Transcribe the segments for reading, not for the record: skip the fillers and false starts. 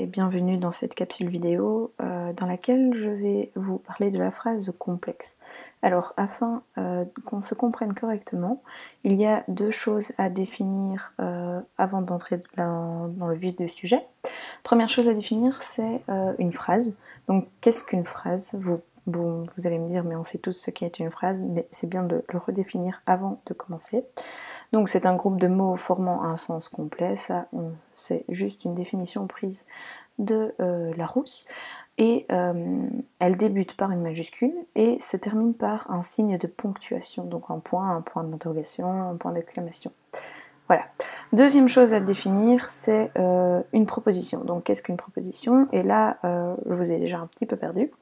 et bienvenue dans cette capsule vidéo dans laquelle je vais vous parler de la phrase complexe. Alors afin qu'on se comprenne correctement, il y a deux choses à définir avant d'entrer dans le vif du sujet. Première chose à définir, c'est une phrase. Donc qu'est-ce qu'une phrase ? Vous allez me dire mais on sait tous ce qu'est une phrase, mais c'est bien de le redéfinir avant de commencer. Donc c'est un groupe de mots formant un sens complet, ça c'est juste une définition prise de Larousse, et elle débute par une majuscule et se termine par un signe de ponctuation, donc un point d'interrogation, un point d'exclamation. Voilà. Deuxième chose à définir, c'est une proposition. Donc qu'est-ce qu'une proposition ? Et là, je vous ai déjà un petit peu perdu.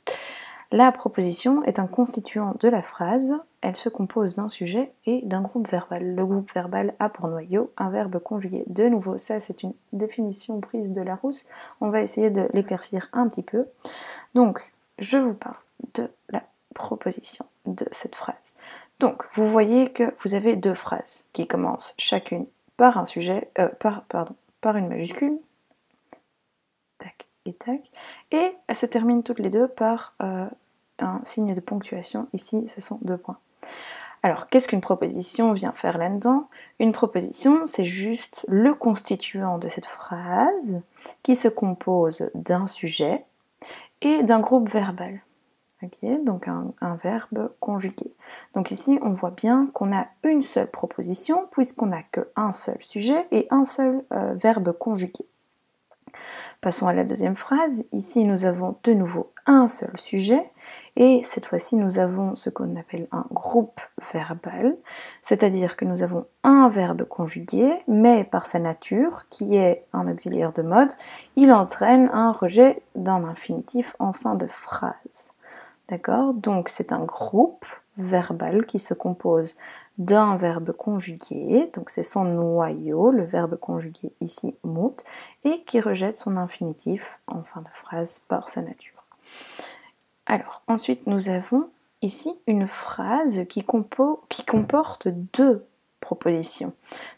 La proposition est un constituant de la phrase, elle se compose d'un sujet et d'un groupe verbal. Le groupe verbal a pour noyau un verbe conjugué. De nouveau, ça c'est une définition prise de Larousse, on va essayer de l'éclaircir un petit peu. Donc, je vous parle de la proposition de cette phrase. Donc, vous voyez que vous avez deux phrases qui commencent chacune par un sujet, par une majuscule, tac et tac, et elles se terminent toutes les deux par un signe de ponctuation, ici ce sont deux points. Alors qu'est-ce qu'une proposition vient faire là-dedans ? Une proposition c'est juste le constituant de cette phrase qui se compose d'un sujet et d'un groupe verbal. Okay, donc un verbe conjugué. Donc ici on voit bien qu'on a une seule proposition puisqu'on n'a qu'un seul sujet et un seul verbe conjugué. Passons à la deuxième phrase. Ici, nous avons de nouveau un seul sujet et cette fois-ci, nous avons ce qu'on appelle un groupe verbal, c'est-à-dire que nous avons un verbe conjugué, mais par sa nature, qui est un auxiliaire de mode, il entraîne un rejet d'un infinitif en fin de phrase. D'accord ? Donc, c'est un groupe verbal qui se compose d'un verbe conjugué, donc c'est son noyau, le verbe conjugué ici mut, et qui rejette son infinitif en fin de phrase par sa nature. Alors, ensuite nous avons ici une phrase qui comporte deux propositions.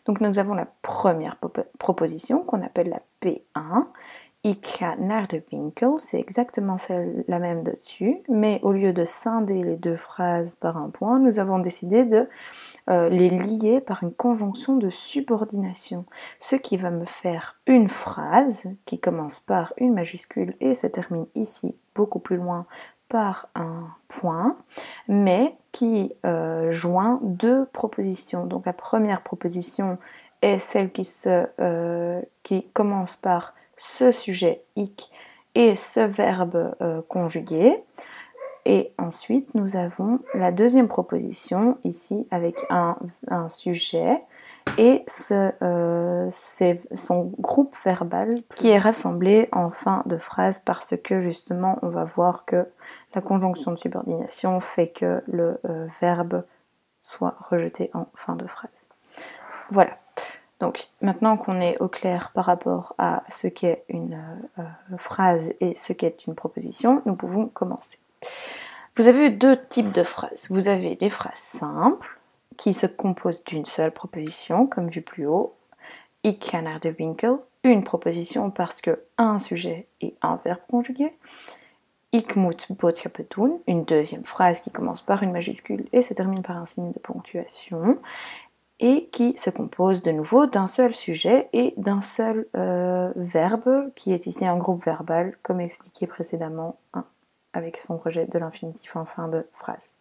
Donc nous avons la première proposition qu'on appelle la P1, Ich ga naar de winkel, c'est exactement la même dessus, mais au lieu de scinder les deux phrases par un point, nous avons décidé de les lier par une conjonction de subordination, ce qui va me faire une phrase qui commence par une majuscule et se termine ici, beaucoup plus loin, par un point, mais qui joint deux propositions. Donc la première proposition est celle qui commence par ce sujet ich et ce verbe conjugué. Et ensuite, nous avons la deuxième proposition, ici, avec un sujet et son groupe verbal qui est rassemblé en fin de phrase parce que, justement, on va voir que la conjonction de subordination fait que le verbe soit rejeté en fin de phrase. Voilà. Donc, maintenant qu'on est au clair par rapport à ce qu'est une phrase et ce qu'est une proposition, nous pouvons commencer. Vous avez deux types de phrases. Vous avez les phrases simples, qui se composent d'une seule proposition, comme vu plus haut. Ich ga naar de winkel, une proposition parce que un sujet et un verbe conjugué. Ik moet boodschappen doen, une deuxième phrase qui commence par une majuscule et se termine par un signe de ponctuation. Et qui se compose de nouveau d'un seul sujet et d'un seul verbe, qui est ici un groupe verbal, comme expliqué précédemment, avec son rejet de l'infinitif en fin de phrase.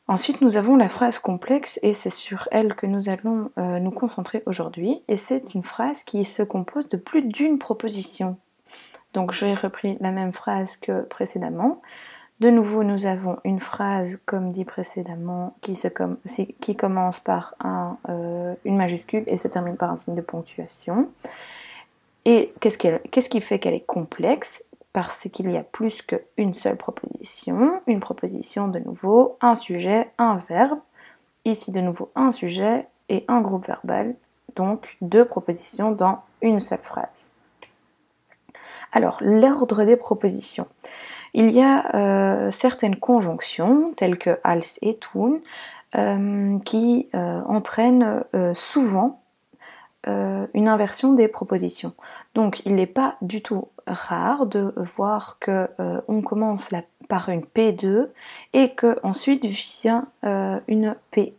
Ensuite, nous avons la phrase complexe, et c'est sur elle que nous allons nous concentrer aujourd'hui, et c'est une phrase qui se compose de plus d'une proposition. Donc j'ai repris la même phrase que précédemment. De nouveau, nous avons une phrase, comme dit précédemment, qui commence par une majuscule et se termine par un signe de ponctuation. Et qu'est-ce qui fait qu'elle est complexe ? Parce qu'il y a plus qu'une seule proposition. Une proposition, de nouveau, un sujet, un verbe. Ici, de nouveau, un sujet et un groupe verbal. Donc, deux propositions dans une seule phrase. Alors, l'ordre des propositions. Il y a certaines conjonctions, telles que als et tun, qui entraînent souvent une inversion des propositions. Donc il n'est pas du tout rare de voir que on commence par une P2 et que ensuite vient une P1.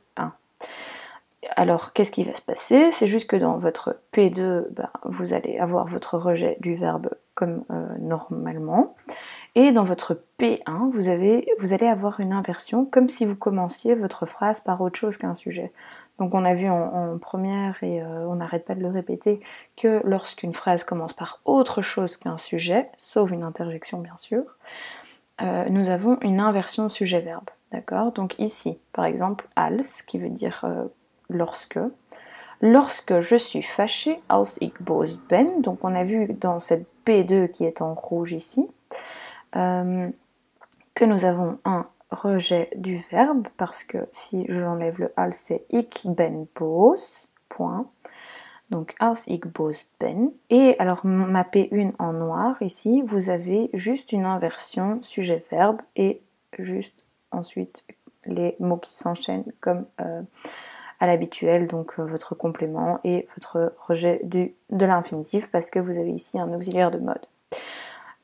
Alors qu'est-ce qui va se passer? C'est juste que dans votre P2, vous allez avoir votre rejet du verbe comme normalement. Et dans votre P1, vous allez avoir une inversion comme si vous commenciez votre phrase par autre chose qu'un sujet. Donc on a vu en première, et on n'arrête pas de le répéter, que lorsqu'une phrase commence par autre chose qu'un sujet, sauf une interjection bien sûr, nous avons une inversion sujet-verbe. D'accord? Donc ici, par exemple, als, qui veut dire lorsque. Lorsque je suis fâchée, als ich boos ben, donc on a vu dans cette P2 qui est en rouge ici, que nous avons un rejet du verbe, parce que si j'enlève le als, c'est ich ben boos, point. Donc als ich boos ben. Et alors ma P1 en noir ici, vous avez juste une inversion sujet-verbe et juste ensuite les mots qui s'enchaînent comme à l'habituel, donc votre complément et votre rejet de l'infinitif, parce que vous avez ici un auxiliaire de mode.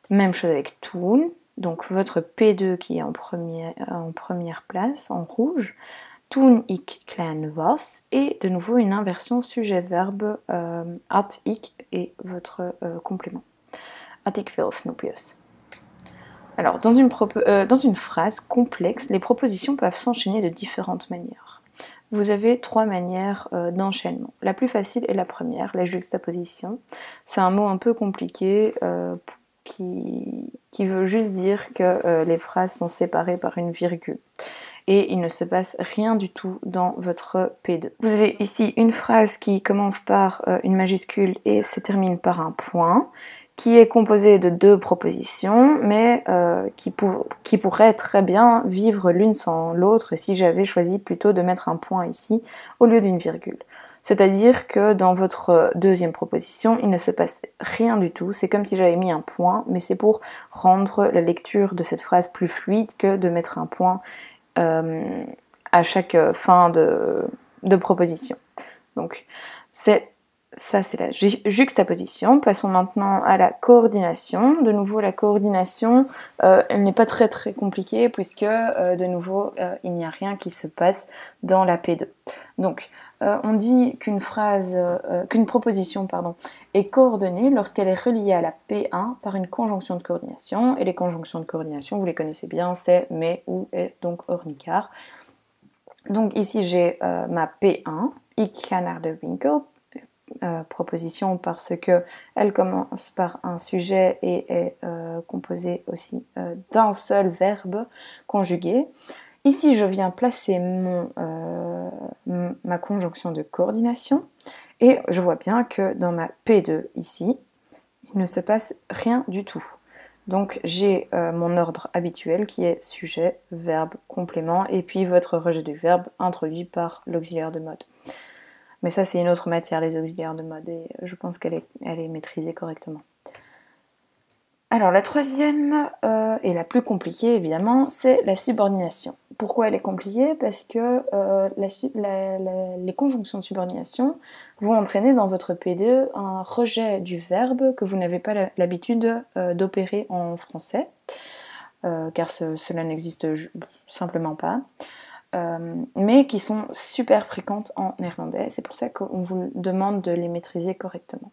Même chose avec tun, donc votre P2 qui est en première place, en rouge, toen ik klein was, et de nouveau une inversion sujet-verbe had ik et votre complément. Had ik veel snoepjes. Alors, dans une phrase complexe, les propositions peuvent s'enchaîner de différentes manières. Vous avez 3 manières d'enchaînement. La plus facile est la première, la juxtaposition. C'est un mot un peu compliqué qui veut juste dire que les phrases sont séparées par une virgule. Et il ne se passe rien du tout dans votre P2. Vous avez ici une phrase qui commence par une majuscule et se termine par un point, qui est composée de 2 propositions, mais qui pourrait très bien vivre l'une sans l'autre si j'avais choisi plutôt de mettre un point ici au lieu d'une virgule. C'est-à-dire que dans votre deuxième proposition, il ne se passe rien du tout, c'est comme si j'avais mis un point, mais c'est pour rendre la lecture de cette phrase plus fluide que de mettre un point à chaque fin de proposition. Donc ça c'est la juxtaposition. Passons maintenant à la coordination. De nouveau, la coordination, elle n'est pas très très compliquée puisque de nouveau il n'y a rien qui se passe dans la P2. Donc on dit qu'une proposition est coordonnée lorsqu'elle est reliée à la P1 par une conjonction de coordination. Et les conjonctions de coordination, vous les connaissez bien, c'est mais, ou, et, donc Ornicar. Donc ici j'ai ma P1, ich ga naar de winkel, proposition parce que elle commence par un sujet et est composée aussi d'un seul verbe conjugué. Ici, je viens placer ma conjonction de coordination et je vois bien que dans ma P2 ici, il ne se passe rien du tout. Donc j'ai mon ordre habituel qui est sujet, verbe, complément et puis votre rejet du verbe introduit par l'auxiliaire de mode. Mais ça, c'est une autre matière, les auxiliaires de mode, et je pense qu'elle est maîtrisée correctement. Alors, la troisième, et la plus compliquée, évidemment, c'est la subordination. Pourquoi elle est compliquée? Parce que les conjonctions de subordination vont entraîner dans votre P2 un rejet du verbe que vous n'avez pas l'habitude d'opérer en français, car cela n'existe simplement pas. Mais qui sont super fréquentes en néerlandais. C'est pour ça qu'on vous demande de les maîtriser correctement.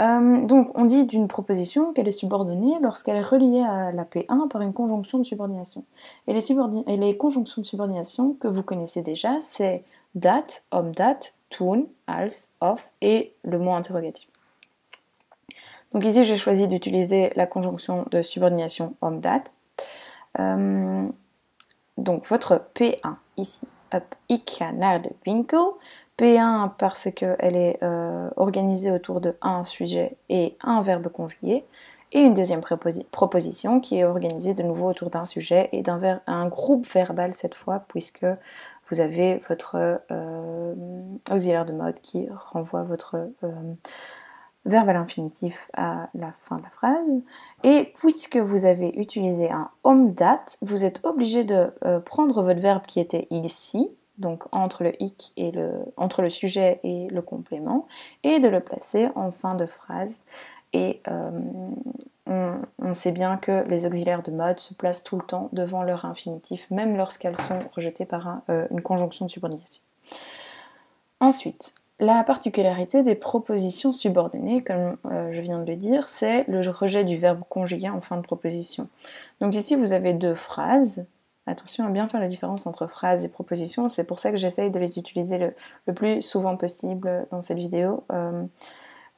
Donc on dit d'une proposition qu'elle est subordonnée lorsqu'elle est reliée à la P1 par une conjonction de subordination. Et les conjonctions de subordination que vous connaissez déjà, c'est dat, dat, toen, als, of et le mot interrogatif. Donc ici j'ai choisi d'utiliser la conjonction de subordination dat. Donc votre P1 ici, ik ga naar de winkel. P1 parce qu'elle est organisée autour de un sujet et un verbe conjugué. Et une deuxième proposition qui est organisée de nouveau autour d'un sujet et un groupe verbal cette fois, puisque vous avez votre auxiliaire de mode qui renvoie votre verbe à l'infinitif à la fin de la phrase. Et puisque vous avez utilisé un dat, vous êtes obligé de prendre votre verbe qui était ici, donc entre le hic et entre le sujet et le complément, et de le placer en fin de phrase. Et on sait bien que les auxiliaires de mode se placent tout le temps devant leur infinitif, même lorsqu'elles sont rejetées par une conjonction de subordination. Ensuite, la particularité des propositions subordonnées, comme je viens de le dire, c'est le rejet du verbe conjugué en fin de proposition. Donc ici, vous avez deux phrases. Attention à bien faire la différence entre phrase et proposition, c'est pour ça que j'essaye de les utiliser le plus souvent possible dans cette vidéo,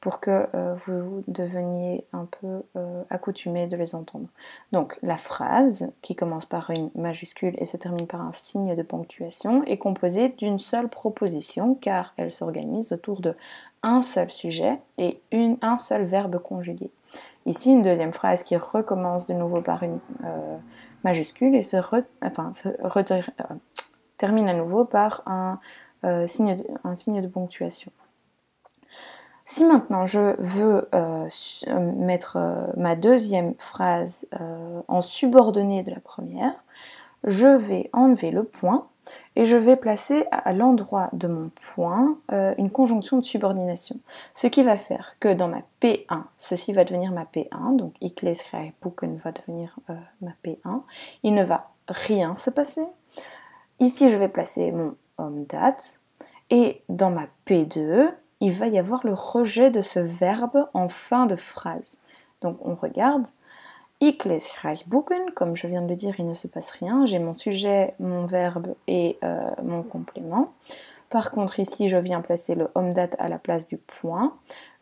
pour que vous deveniez un peu accoutumés de les entendre. Donc la phrase, qui commence par une majuscule et se termine par un signe de ponctuation, est composée d'une seule proposition, car elle s'organise autour de un seul sujet et un seul verbe conjugué. Ici, une deuxième phrase qui recommence de nouveau par une majuscule et termine à nouveau par un signe de ponctuation. Si maintenant je veux mettre ma deuxième phrase en subordonnée de la première, je vais enlever le point et je vais placer à l'endroit de mon point une conjonction de subordination. Ce qui va faire que dans ma P1, ceci va devenir ma P1, donc Ich lese Buchen va devenir ma P1. Il ne va rien se passer. Ici, je vais placer mon dat et dans ma P2, il va y avoir le rejet de ce verbe en fin de phrase. Donc on regarde, Ich lese Buchen, comme je viens de le dire, il ne se passe rien, j'ai mon sujet, mon verbe et mon complément. Par contre ici je viens placer le dat à la place du point,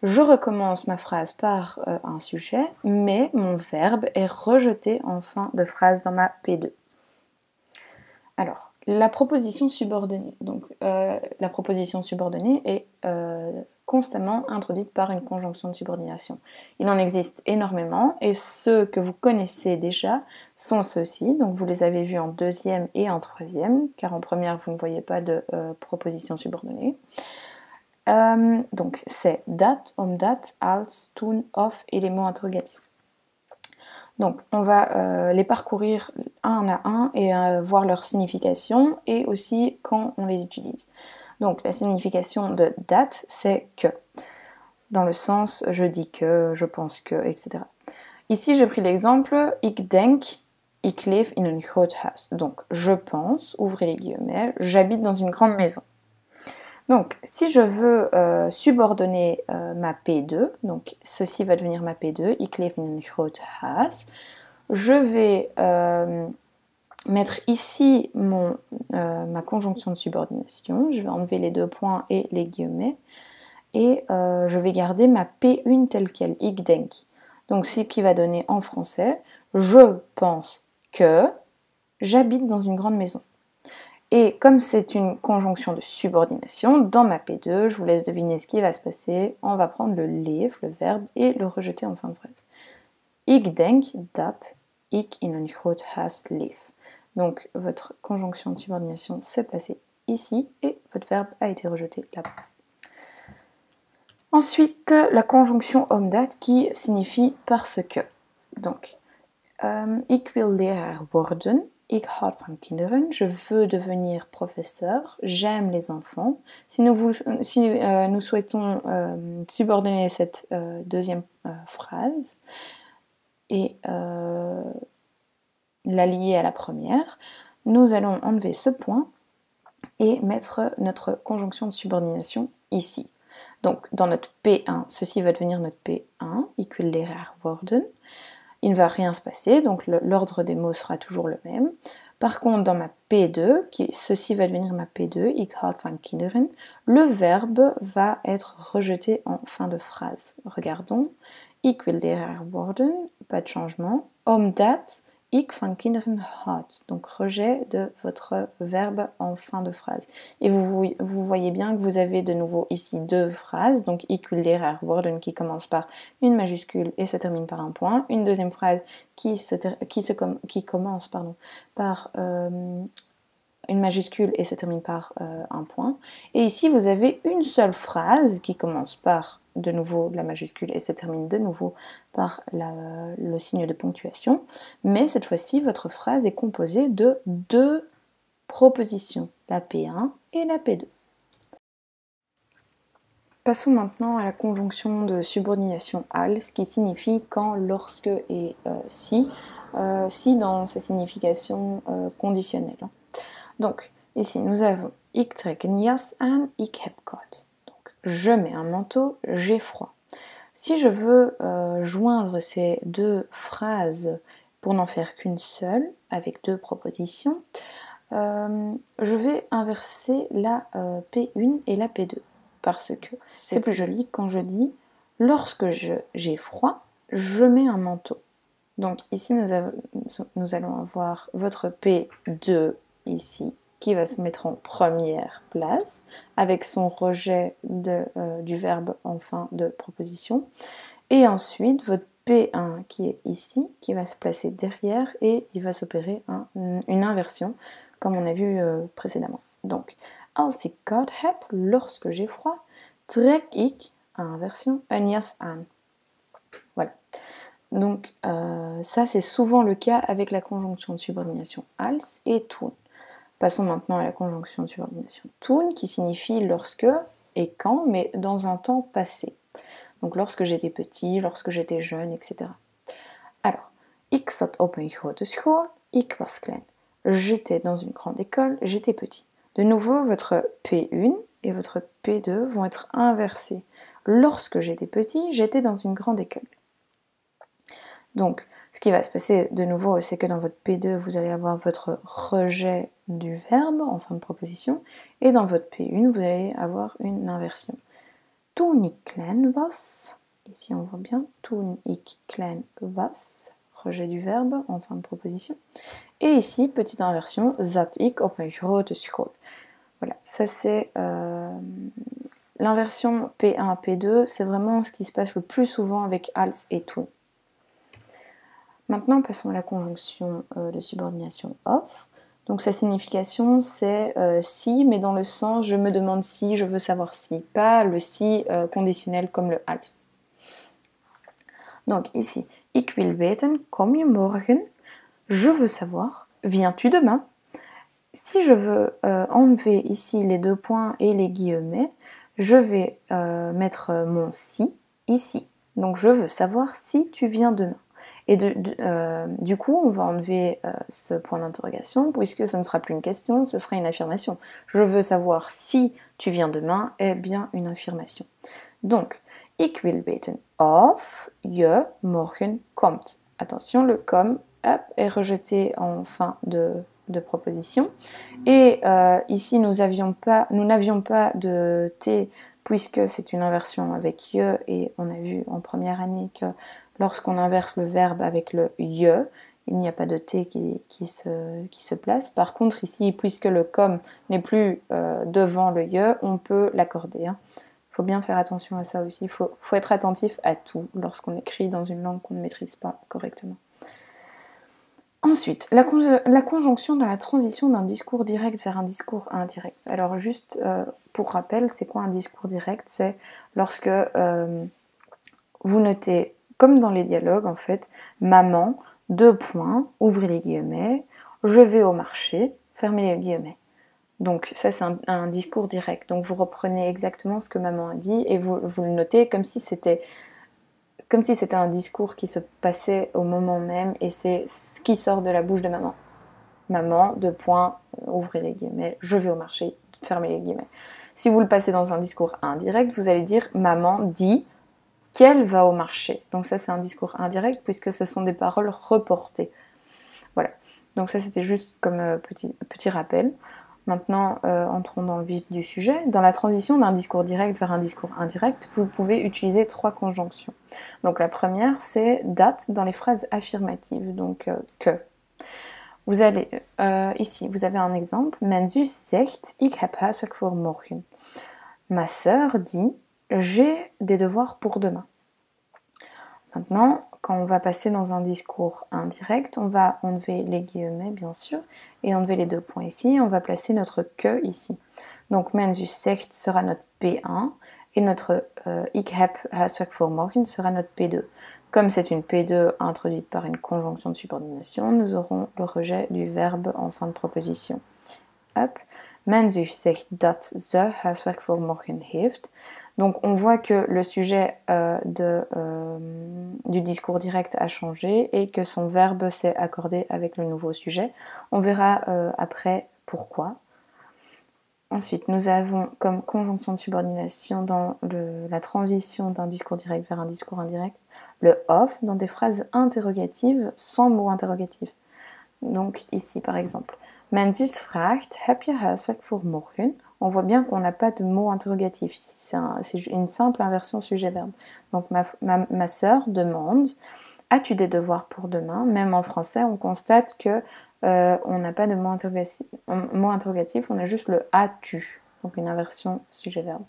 je recommence ma phrase par un sujet, mais mon verbe est rejeté en fin de phrase dans ma P2. Alors, la proposition subordonnée. Donc, la proposition subordonnée est constamment introduite par une conjonction de subordination. Il en existe énormément, et ceux que vous connaissez déjà sont ceux-ci. Donc, vous les avez vus en deuxième et en troisième, car en première, vous ne voyez pas de proposition subordonnée. Donc, c'est dat, dat, als, tun, of et les mots interrogatifs. Donc on va les parcourir un à un et voir leur signification et aussi quand on les utilise. Donc la signification de dat, c'est que, dans le sens je dis que, je pense que, etc. Ici j'ai pris l'exemple Ich denk, ich lebe in ein groot huis. Donc je pense, ouvrez les guillemets, j'habite dans une grande maison. Donc, si je veux subordonner ma P2, donc ceci va devenir ma P2, Ich lebe in ein groot huis, je vais mettre ici ma conjonction de subordination, je vais enlever les deux points et les guillemets, et je vais garder ma P1 telle qu'elle, Ich denk. Donc, ce qui va donner en français, je pense que j'habite dans une grande maison. Et comme c'est une conjonction de subordination, dans ma P2, je vous laisse deviner ce qui va se passer. On va prendre le leve, le verbe, et le rejeter en fin de phrase. Ich denk dat ich in ein groot huis lebe. Donc votre conjonction de subordination s'est placée ici et votre verbe a été rejeté là-bas. Ensuite, la conjonction dat qui signifie parce que. Donc, ich will Lehrer worden. Ich hou van kinderen, je veux devenir professeur, j'aime les enfants. Si nous souhaitons subordonner cette deuxième phrase et la lier à la première, nous allons enlever ce point et mettre notre conjonction de subordination ici. Donc dans notre P1, ceci va devenir notre P1, Ich will Lehrer worden. Il ne va rien se passer, donc l'ordre des mots sera toujours le même. Par contre, dans ma P2, ceci va devenir ma P2, Ich hou van kinderen, le verbe va être rejeté en fin de phrase. Regardons, Ich will Lehrer worden, pas de changement. Dat ich van kinderen houd, donc rejet de votre verbe en fin de phrase. Et vous voyez bien que vous avez de nouveau ici deux phrases, donc Ich will Lehrer worden qui commence par une majuscule et se termine par un point, une deuxième phrase qui commence par une majuscule et se termine par un point. Et ici vous avez une seule phrase qui commence par de nouveau la majuscule et se termine de nouveau par le signe de ponctuation, mais cette fois-ci votre phrase est composée de deux proposition, la P1 et la P2. Passons maintenant à la conjonction de subordination als, qui signifie quand, lorsque et si, si dans sa signification conditionnelle. Donc, ici, nous avons ik trek een jas aan, ik heb koud. Donc, je mets un manteau, j'ai froid. Si je veux joindre ces deux phrases pour n'en faire qu'une seule, avec deux propositions, je vais inverser la P1 et la P2. Parce que c'est plus joli quand je dis « lorsque j'ai froid, je mets un manteau ». Donc ici, nous allons avoir votre P2 ici, qui va se mettre en première place, avec son rejet du verbe en fin de proposition. Et ensuite, votre P1 qui est ici, qui va se placer derrière, et il va s'opérer une inversion, comme on a vu précédemment. Donc, als ik koud heb, lorsque j'ai froid, trek ik, inversion, een jas aan. Voilà. Donc, ça c'est souvent le cas avec la conjonction de subordination als et toen. Passons maintenant à la conjonction de subordination toen, qui signifie lorsque et quand, mais dans un temps passé. Donc lorsque j'étais petit, lorsque j'étais jeune, etc. Alors, ik zat op een grote school, ik was klein. J'étais dans une grande école, j'étais petit. De nouveau, votre P1 et votre P2 vont être inversés. Lorsque j'étais petit, j'étais dans une grande école. Donc, ce qui va se passer de nouveau, c'est que dans votre P2, vous allez avoir votre rejet du verbe en fin de proposition, et dans votre P1, vous allez avoir une inversion. Toen ik klein was, ici on voit bien, toen ik klein was, rejet du verbe en fin de proposition. Et ici, petite inversion, zat ik op een grote school. Voilà, ça c'est l'inversion P1, P2, c'est vraiment ce qui se passe le plus souvent avec als et toen. Maintenant, passons à la conjonction de subordination of. Donc sa signification c'est si, mais dans le sens je me demande si, je veux savoir si, pas le si conditionnel comme le als. Donc ici, ik wil weten, kom je morgen? Je veux savoir, viens-tu demain? Si je veux enlever ici les deux points et les guillemets, je vais mettre mon si ici. Donc je veux savoir si tu viens demain. Et du coup, on va enlever ce point d'interrogation, puisque ce ne sera plus une question, ce sera une affirmation. Je veux savoir si tu viens demain est bien une affirmation. Donc, ik wil weten of je morgen komt. Attention, le kom hop, est rejeté en fin de proposition. Et ici, nous n'avions pas de T, puisque c'est une inversion avec je, et on a vu en première année que lorsqu'on inverse le verbe avec le je, il n'y a pas de T qui se place. Par contre, ici, puisque le comme n'est plus devant le je, on peut l'accorder. Il faut bien faire attention à ça aussi. Il faut être attentif à tout lorsqu'on écrit dans une langue qu'on ne maîtrise pas correctement. Ensuite, la conjonction dans la transition d'un discours direct vers un discours indirect. Alors juste pour rappel, c'est quoi un discours direct? C'est lorsque vous notez, comme dans les dialogues en fait, maman, deux points, ouvrez les guillemets, je vais au marché, fermez les guillemets. Donc ça c'est un discours direct. Donc vous reprenez exactement ce que maman a dit et vous le notez comme si c'était un discours qui se passait au moment même et c'est ce qui sort de la bouche de maman. Maman, deux points, ouvrez les guillemets, je vais au marché, fermez les guillemets. Si vous le passez dans un discours indirect, vous allez dire maman dit qu'elle va au marché. Donc ça c'est un discours indirect puisque ce sont des paroles reportées. Voilà. Donc ça c'était juste comme petit rappel. Maintenant, entrons dans le vif du sujet. Dans la transition d'un discours direct vers un discours indirect, vous pouvez utiliser trois conjonctions. Donc la première, c'est dat dans les phrases affirmatives, donc que. Vous allez, ici, vous avez un exemple. Mijn zus zegt, ik heb huiswerk voor morgen. Ma sœur dit, j'ai des devoirs pour demain. Maintenant, quand on va passer dans un discours indirect, on va enlever les guillemets, bien sûr, et enlever les deux points ici, et on va placer notre que ici. Donc, mijn zus zegt sera notre P1, et notre ik heb huiswerk voor morgen sera notre P2. Comme c'est une P2 introduite par une conjonction de subordination, nous aurons le rejet du verbe en fin de proposition. up. Men zus zegt dat ze huiswerk voor morgen heeft. Donc on voit que le sujet du discours direct a changé et que son verbe s'est accordé avec le nouveau sujet. On verra après pourquoi. Ensuite, nous avons comme conjonction de subordination dans la transition d'un discours direct vers un discours indirect, le of dans des phrases interrogatives sans mot interrogatif. Donc ici par exemple, mijn zus vraagt, heb je huiswerk voor morgen? On voit bien qu'on n'a pas de mot interrogatif ici, c'est une simple inversion sujet-verbe. Donc ma sœur demande, as-tu des devoirs pour demain? Même en français, on constate que on n'a pas de mot interrogatif, on a juste le as-tu, donc une inversion sujet-verbe.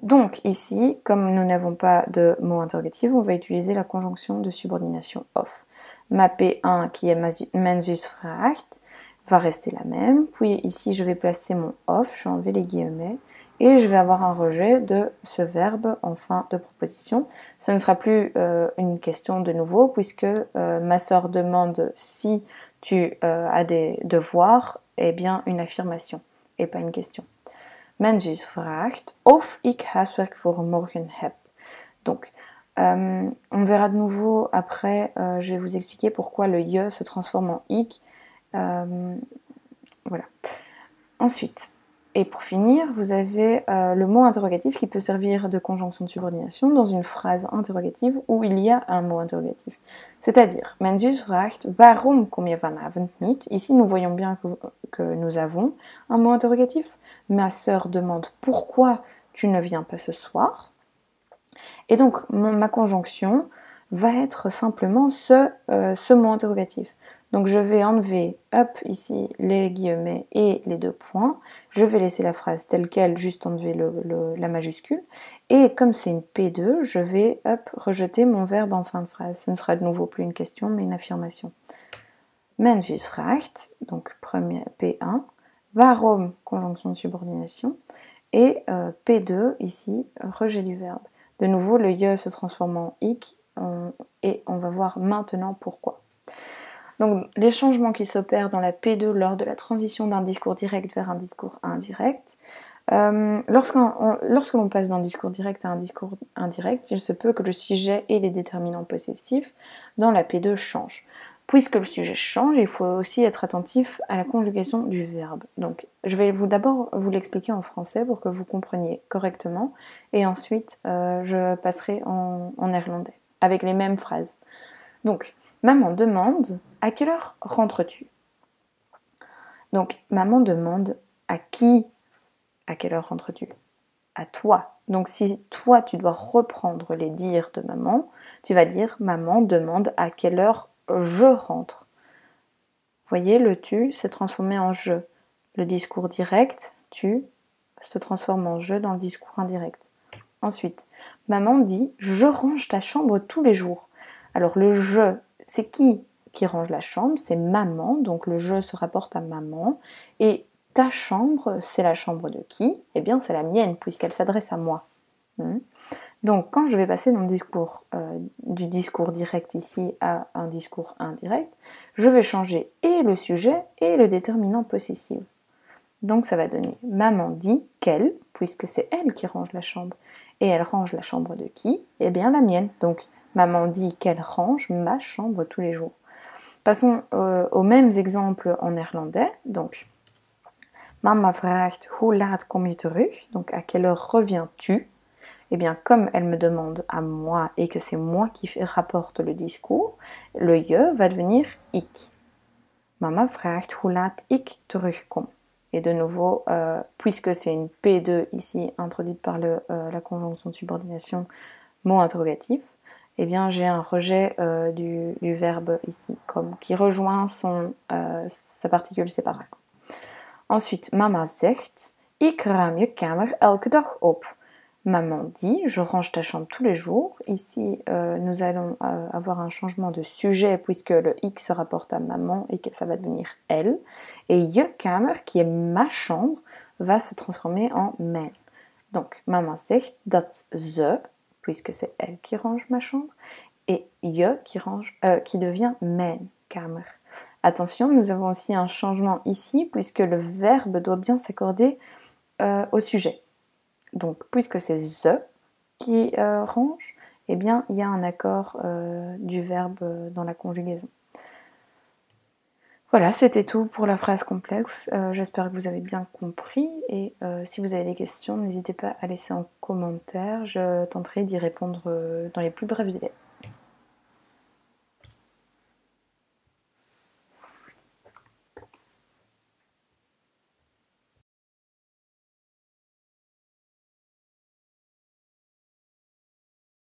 Donc ici, comme nous n'avons pas de mot interrogatif, on va utiliser la conjonction de subordination of. Ma P1 qui est mijn zus vraagt va rester la même, puis ici je vais placer mon of, je vais enlever les guillemets, et je vais avoir un rejet de ce verbe en fin de proposition. Ce ne sera plus une question de nouveau, puisque ma sœur demande si tu as des devoirs, eh bien une affirmation, et pas une question. Mijn zus vraagt of ik huiswerk voor morgen heb. Donc, on verra de nouveau après, je vais vous expliquer pourquoi le je se transforme en ik. Voilà. Ensuite, et pour finir, vous avez le mot interrogatif qui peut servir de conjonction de subordination dans une phrase interrogative où il y a un mot interrogatif. C'est-à-dire, mijn zus vraagt waarom kom je vanavond niet? Ici, nous voyons bien que nous avons un mot interrogatif. Ma sœur demande pourquoi tu ne viens pas ce soir? Et donc, ma conjonction va être simplement ce mot interrogatif. Donc je vais enlever, hop, ici, les guillemets et les deux points. Je vais laisser la phrase telle qu'elle, juste enlever la majuscule. Et comme c'est une P2, je vais, hop, rejeter mon verbe en fin de phrase. Ce ne sera de nouveau plus une question, mais une affirmation. Mijn zus vraagt, donc premier P1. Waarom, conjonction de subordination. Et P2, ici, rejet du verbe. De nouveau, le je se transforme en ik, et on va voir maintenant pourquoi. Donc, les changements qui s'opèrent dans la P2 lors de la transition d'un discours direct vers un discours indirect. Lorsque l'on passe d'un discours direct à un discours indirect, il se peut que le sujet et les déterminants possessifs dans la P2 changent. Puisque le sujet change, il faut aussi être attentif à la conjugation du verbe. Donc, je vais d'abord vous l'expliquer en français pour que vous compreniez correctement, et ensuite je passerai en néerlandais, avec les mêmes phrases. Donc, maman demande « À quelle heure rentres-tu » Donc, maman demande à qui « À quelle heure rentres-tu » À toi. Donc, si toi, tu dois reprendre les dires de maman, tu vas dire « Maman demande à quelle heure je rentre ». Vous voyez, le « tu » s'est transformé en « je ». Le discours direct, « tu », se transforme en « je » dans le discours indirect. Ensuite, maman dit « Je range ta chambre tous les jours ». Alors, le « je », c'est qui range la chambre? C'est maman, donc le « je » se rapporte à maman. Et ta chambre, c'est la chambre de qui? Eh bien, c'est la mienne, puisqu'elle s'adresse à moi. Donc, quand je vais passer dans le discours, du discours direct ici à un discours indirect, je vais changer et le sujet et le déterminant possessif. Donc, ça va donner maman dit qu'elle, puisque c'est elle qui range la chambre. Et elle range la chambre de qui? Eh bien, la mienne. Donc, maman dit qu'elle range ma chambre tous les jours. Passons aux mêmes exemples en néerlandais. Donc, Mama vraagt hoe laat kom je terug? Donc, à quelle heure reviens-tu? Eh bien, comme elle me demande à moi et que c'est moi qui rapporte le discours, le je va devenir ik. Mama vraagt hoe laat ik terugkom. Et de nouveau, puisque c'est une P2 ici introduite par la conjonction de subordination, mot interrogatif, eh bien j'ai un rejet du verbe ici, comme, qui rejoint sa particule séparée. Ensuite, mama zegt, ik ruim je kamer elke dag op. Maman dit, je range ta chambre tous les jours. Ici, nous allons avoir un changement de sujet puisque le ik se rapporte à maman et que ça va devenir elle. Et je kamer, qui est ma chambre, va se transformer en mijn. Donc, maman zegt dat ze, puisque c'est elle qui range ma chambre, et je qui devient mijn kamer. Attention, nous avons aussi un changement ici, puisque le verbe doit bien s'accorder au sujet. Donc, puisque c'est the qui range, eh bien, il y a un accord du verbe dans la conjugaison. Voilà, c'était tout pour la phrase complexe. J'espère que vous avez bien compris et si vous avez des questions, n'hésitez pas à laisser en commentaire. Je tenterai d'y répondre dans les plus brefs délais.